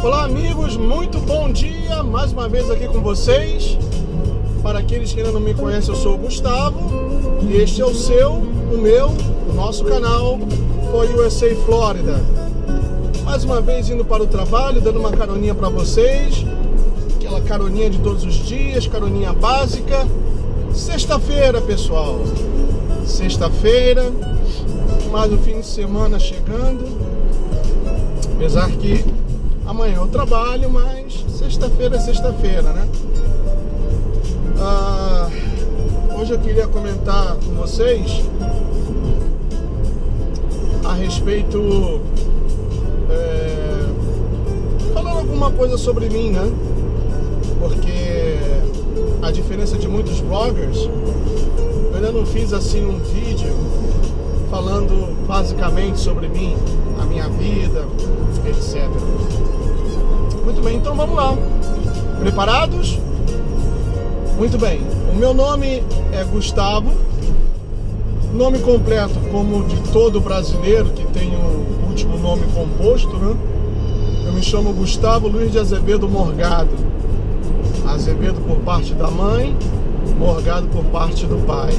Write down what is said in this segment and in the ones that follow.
Olá amigos, muito bom dia, mais uma vez aqui com vocês. Para aqueles que ainda não me conhecem, eu sou o Gustavo e este é o seu, o meu, o nosso canal For USA Florida. Mais uma vez indo para o trabalho, dando uma caroninha para vocês, aquela caroninha de todos os dias, caroninha básica. Sexta-feira, pessoal, sexta-feira, mais um fim de semana chegando, apesar que amanhã eu trabalho, mas sexta-feira é sexta-feira, né? Hoje eu queria comentar com vocês a respeito, falando alguma coisa sobre mim, né? Porque a diferença de muitos vloggers, eu ainda não fiz assim um vídeo falando basicamente sobre mim, a minha vida, etc. Muito bem, então vamos lá. Preparados? Muito bem. O meu nome é Gustavo. Nome completo, como de todo brasileiro que tem o último nome composto, né? Eu me chamo Gustavo Luiz de Azevedo Morgado. Azevedo por parte da mãe, Morgado por parte do pai.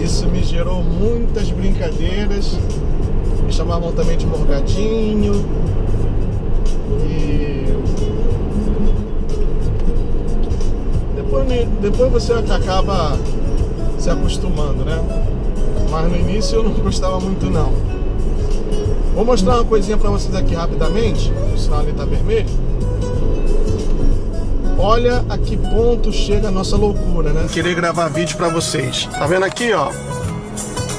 Isso me gerou muitas brincadeiras. Me chamavam também de Morgadinho. E depois você acaba se acostumando, né? Mas no início eu não gostava muito não. Vou mostrar uma coisinha pra vocês aqui rapidamente. O sinal ali tá vermelho. Olha a que ponto chega a nossa loucura, né? Querer gravar vídeo pra vocês. Tá vendo aqui, ó?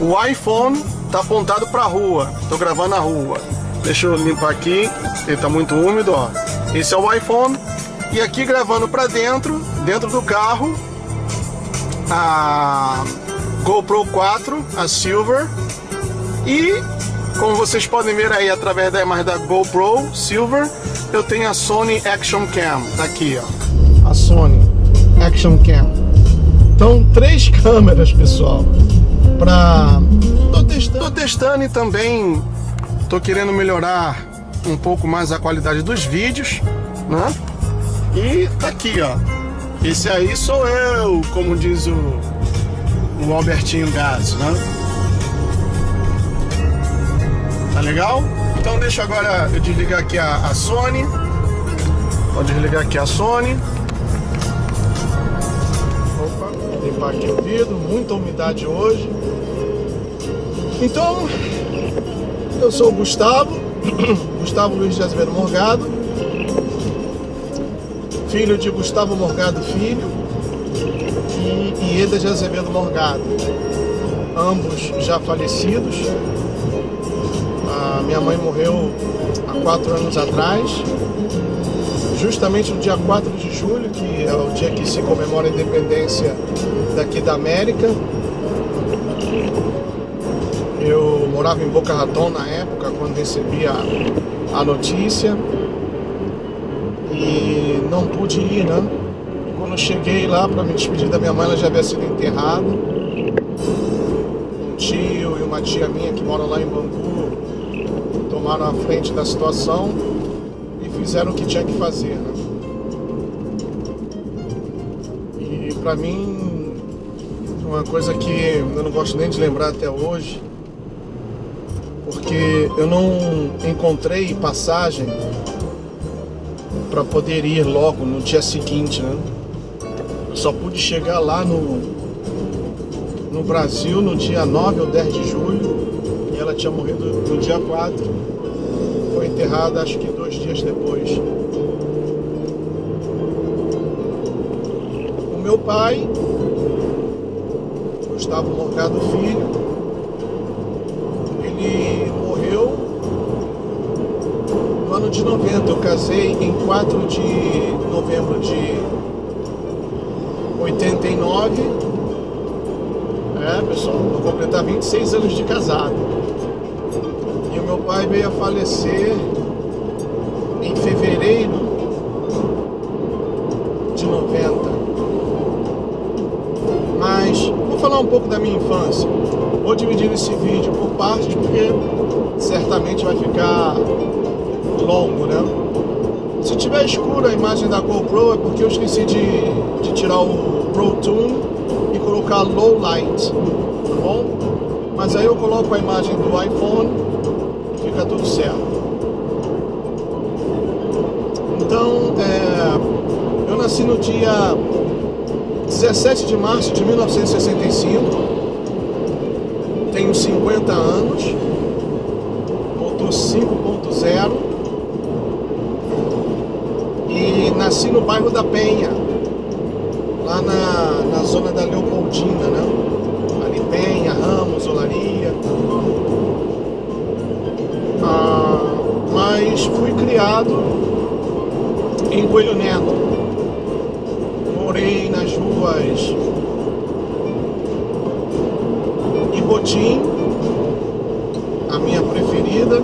O iPhone tá apontado pra rua. Tô gravando na rua. Deixa eu limpar aqui. Ele tá muito úmido, ó. Esse é o iPhone. E aqui gravando pra dentro do carro, a GoPro 4, a Silver. E, como vocês podem ver aí através da imagem da GoPro Silver, eu tenho a Sony Action Cam. Tá aqui, ó. A Sony Action Cam. Então, 3 câmeras, pessoal. Tô testando e também tô querendo melhorar um pouco mais a qualidade dos vídeos, né? E tá aqui, ó. Esse aí sou eu, como diz o Albertinho Gás, né? Tá legal? Então deixa agora eu desligar aqui a Sony. Vou desligar aqui a Sony. Opa, limpar aqui o vidro, muita umidade hoje. Então, eu sou o Gustavo, Gustavo Luiz de Azevedo Morgado, filho de Gustavo Morgado Filho e Ieda de Azevedo Morgado, ambos já falecidos. A minha mãe morreu há 4 anos atrás, justamente no dia 4 de julho, que é o dia que se comemora a independência daqui da América. Eu morava em Boca Raton na época, quando recebi a notícia, e não pude ir, né? Quando eu cheguei lá para me despedir da minha mãe, ela já havia sido enterrada. Um tio e uma tia minha que moram lá em Bangu tomaram a frente da situação e fizeram o que tinha que fazer, né? E para mim, uma coisa que eu não gosto nem de lembrar até hoje, porque eu não encontrei passagem para poder ir logo no dia seguinte, né? Eu só pude chegar lá no Brasil no dia 9 ou 10 de julho e ela tinha morrido no dia 4. Foi enterrada acho que 2 dias depois. O meu pai, Gustavo Morgado Filho, ele morreu no ano de 90. Eu casei em 4 de novembro de 89. Pessoal, vou completar 26 anos de casado. E o meu pai veio a falecer em fevereiro de 90. Mas vou falar um pouco da minha infância. Vou dividir esse vídeo por partes, porque certamente vai ficar longo, né? Se tiver escura a imagem da GoPro é porque eu esqueci de tirar o Pro Tune e colocar Low Light, tá bom? Mas aí eu coloco a imagem do iPhone e fica tudo certo. Então, eu nasci no dia 17 de março de 1965, tenho 50 anos, motor 5.0 e nasci no bairro da Penha, lá na zona da Leopoldina, né? Ali Penha, Ramos, Olaria. Mas fui criado em Coelho Neto. Morei nas ruas Ibotim, a minha preferida,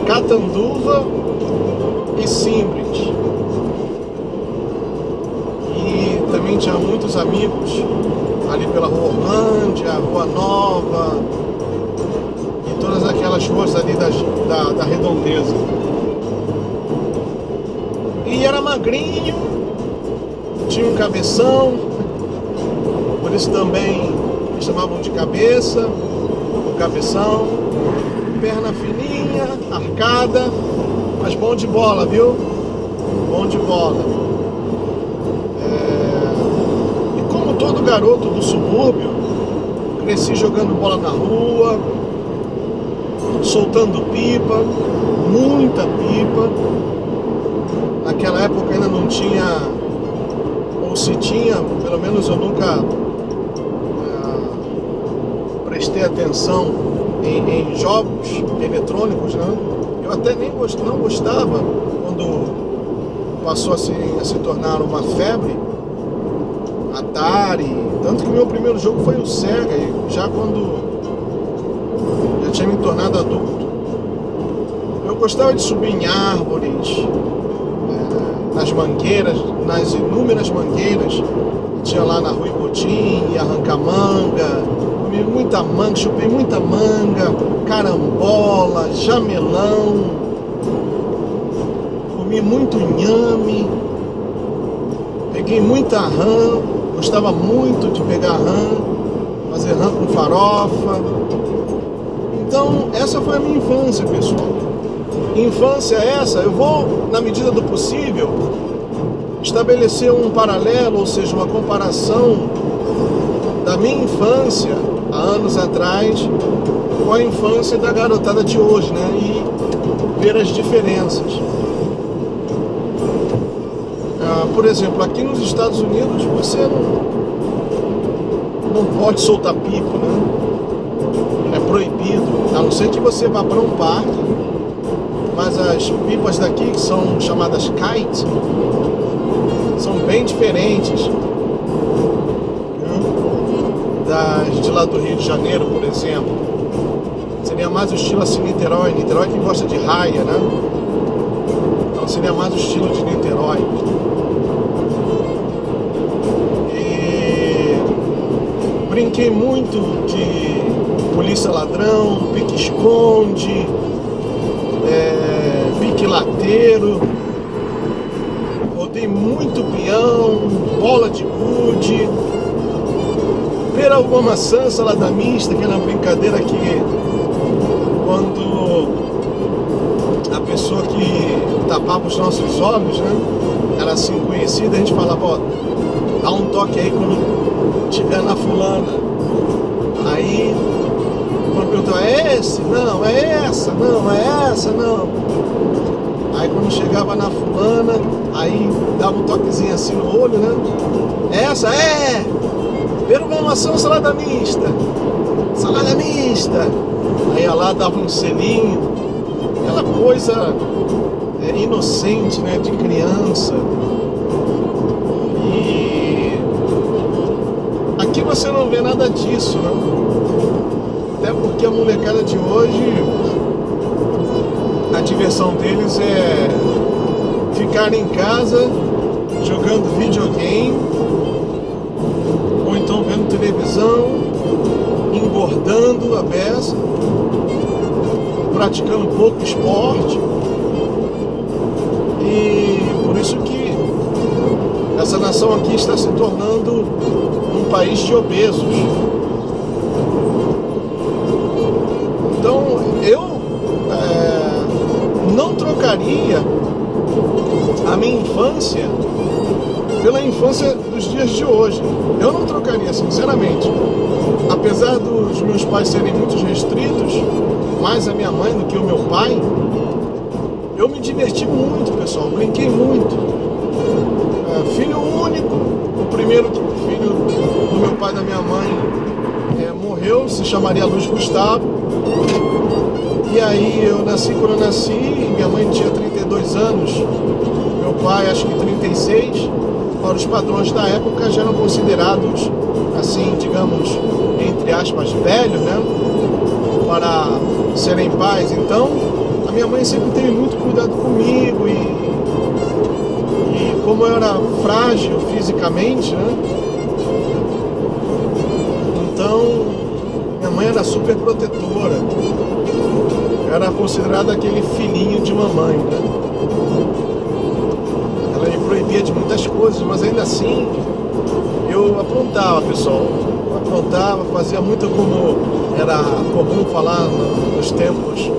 Catanduva e Simbres. E também tinha muitos amigos ali pela Rua Orlândia, Rua Nova e todas aquelas ruas ali da Redondeza. E era magrinho, tinha um cabeção, por isso também me chamavam de cabeça, o cabeção, perna fininha, arcada, mas bom de bola, viu? Bom de bola. E como todo garoto do subúrbio, cresci jogando bola na rua, soltando pipa, muita pipa. Naquela época ainda não tinha, ou se tinha, pelo menos eu nunca prestei atenção em jogos eletrônicos, né? Eu até não gostava quando passou assim, a se tornar uma febre, Atari, tanto que o meu primeiro jogo foi o Sega, já quando já tinha me tornado adulto. Eu gostava de subir em árvores, nas mangueiras, nas inúmeras mangueiras que tinha lá na Rua Ibotim, e arrancar manga, comi muita manga, chupei muita manga, carambola, jamelão, comi muito inhame, peguei muita rã, gostava muito de pegar rã, fazer rã com farofa. Então essa foi a minha infância, pessoal. Infância essa, eu vou, na medida do possível, estabelecer um paralelo, ou seja, uma comparação da minha infância, há anos atrás, com a infância da garotada de hoje, né? E ver as diferenças. Por exemplo, aqui nos Estados Unidos, você não pode soltar pipa, né? É proibido, a não ser que você vá para um parque. Mas as pipas daqui, que são chamadas kite, são bem diferentes das de lá do Rio de Janeiro, por exemplo. Seria mais o estilo assim Niterói que gosta de raia, né? Então seria mais o estilo de Niterói. E brinquei muito de polícia ladrão, pique-esconde, pique lateiro, rodei muito peão, bola de gude, pera uva maçã, salada mista, aquela brincadeira que quando a pessoa que tapava os nossos olhos, né, era assim conhecida, a gente falava, ó, dá um toque aí quando tiver na fulana. Aí quando perguntou, é esse? Não, é essa? Não, é essa? Não. Aí quando chegava na fulana, aí dava um toquezinho assim no olho, né? Essa é! Perumação, salada mista! Salada mista! Aí ia lá, dava um selinho, aquela coisa inocente, né? De criança. E aqui você não vê nada disso, né? Até porque a molecada de hoje, a diversão deles é ficar em casa jogando videogame, ou então vendo televisão, engordando a beça, praticando pouco esporte, E por isso que essa nação aqui está se tornando um país de obesos. Então eu não trocaria a minha infância pela infância dos dias de hoje. Eu não trocaria, sinceramente. Apesar dos meus pais serem muito restritos, mais a minha mãe do que o meu pai, eu me diverti muito, pessoal. Brinquei muito. Filho único, o primeiro filho do meu pai e da minha mãe morreu, se chamaria Luiz Gustavo. E aí eu nasci, quando eu nasci, minha mãe tinha 32 anos, meu pai acho que 36. Para os padrões da época já eram considerados, assim, digamos, entre aspas, velhos, né? Para serem pais. Então, a minha mãe sempre teve muito cuidado comigo e como eu era frágil fisicamente, né? Então, minha mãe era super protetora. Eu era considerada aquele filhinho de mamãe, né? Ela me proibia de muitas coisas, mas ainda assim eu aprontava, pessoal. Eu aprontava, fazia muito, como era comum falar nos tempos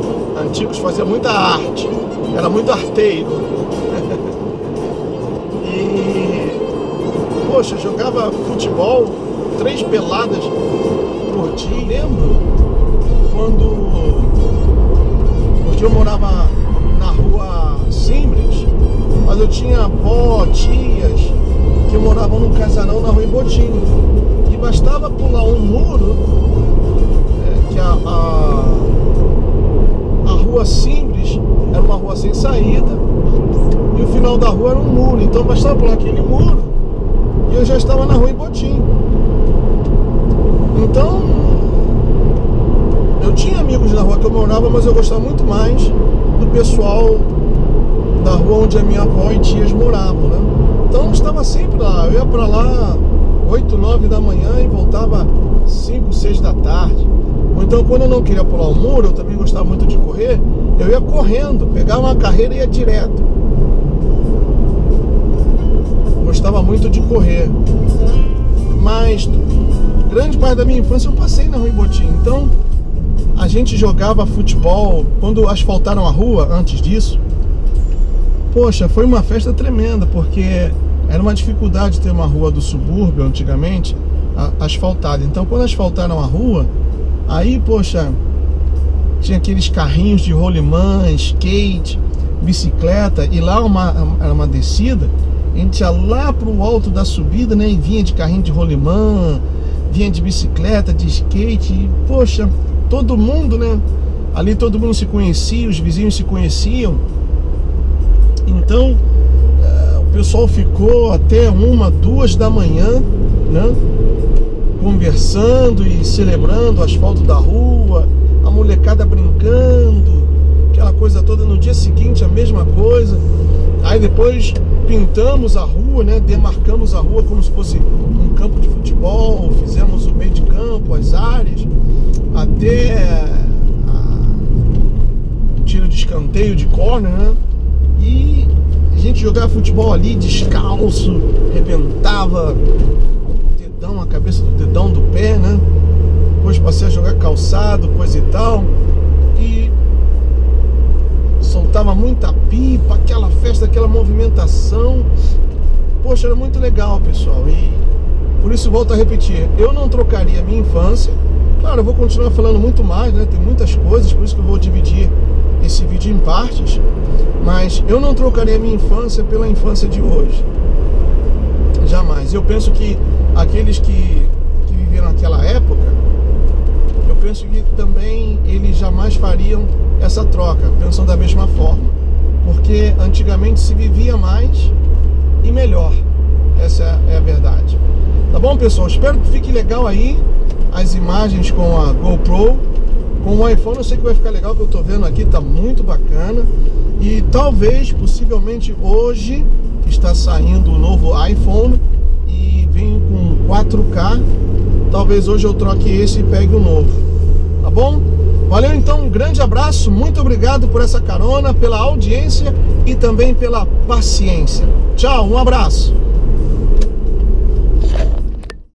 antigos, fazia muita arte. Era muito arteiro. E, poxa, jogava futebol, 3 peladas por dia. Lembro porque eu morava na rua Simbres, mas eu tinha avó, tias que moravam num casarão na rua Ibotinho, e bastava pular um muro, que a rua Simbres era uma rua sem saída e o final da rua era um muro, então bastava pular aquele muro e eu já estava na rua Ibotinho. Então eu tinha amigos na rua que eu morava, mas eu gostava muito mais do pessoal da rua onde a minha avó e tias moravam, né? Então eu estava sempre lá. Eu ia pra lá 8, 9 da manhã e voltava 5, 6 da tarde. Ou então, quando eu não queria pular o muro, eu também gostava muito de correr, eu ia correndo, pegava uma carreira e ia direto. Gostava muito de correr. Mas grande parte da minha infância eu passei na rua Ibotinho. Então a gente jogava futebol. Quando asfaltaram a rua, antes disso, poxa, foi uma festa tremenda, porque era uma dificuldade ter uma rua do subúrbio antigamente asfaltada. Então quando asfaltaram a rua, aí, poxa, tinha aqueles carrinhos de rolimã, skate, bicicleta, e lá era uma descida, a gente ia lá pro alto da subida, né, e vinha de carrinho de rolimã, vinha de bicicleta, de skate, e, poxa, todo mundo, né, ali todo mundo se conhecia, os vizinhos se conheciam. Então o pessoal ficou até 1, 2 da manhã, né, conversando e celebrando o asfalto da rua, a molecada brincando, aquela coisa toda. No dia seguinte a mesma coisa. Aí depois pintamos a rua, né, demarcamos a rua como se fosse um campo de futebol, fizemos o meio de campo, as áreas, até tiro de escanteio, de corner, né? E a gente jogava futebol ali descalço, arrebentava a cabeça do dedão do pé, né? Depois passei a jogar calçado, coisa e tal, e soltava muita pipa, aquela festa, aquela movimentação. Poxa, era muito legal, pessoal. E por isso volto a repetir, eu não trocaria a minha infância. Claro, eu vou continuar falando muito mais, né? Tem muitas coisas, por isso que eu vou dividir esse vídeo em partes, mas eu não trocaria a minha infância pela infância de hoje. Jamais. Eu penso que aqueles que viveram naquela época, eu penso que também eles jamais fariam essa troca, pensam da mesma forma, porque antigamente se vivia mais e melhor. Essa é a verdade. Tá bom, pessoal? Espero que fique legal aí as imagens com a GoPro. Com o iPhone eu sei que vai ficar legal, que eu tô vendo aqui, tá muito bacana. E talvez, possivelmente hoje, está saindo o novo iPhone e vem com 4K. Talvez hoje eu troque esse e pegue o novo. Tá bom? Valeu então, um grande abraço, muito obrigado por essa carona, pela audiência e também pela paciência. Tchau, um abraço.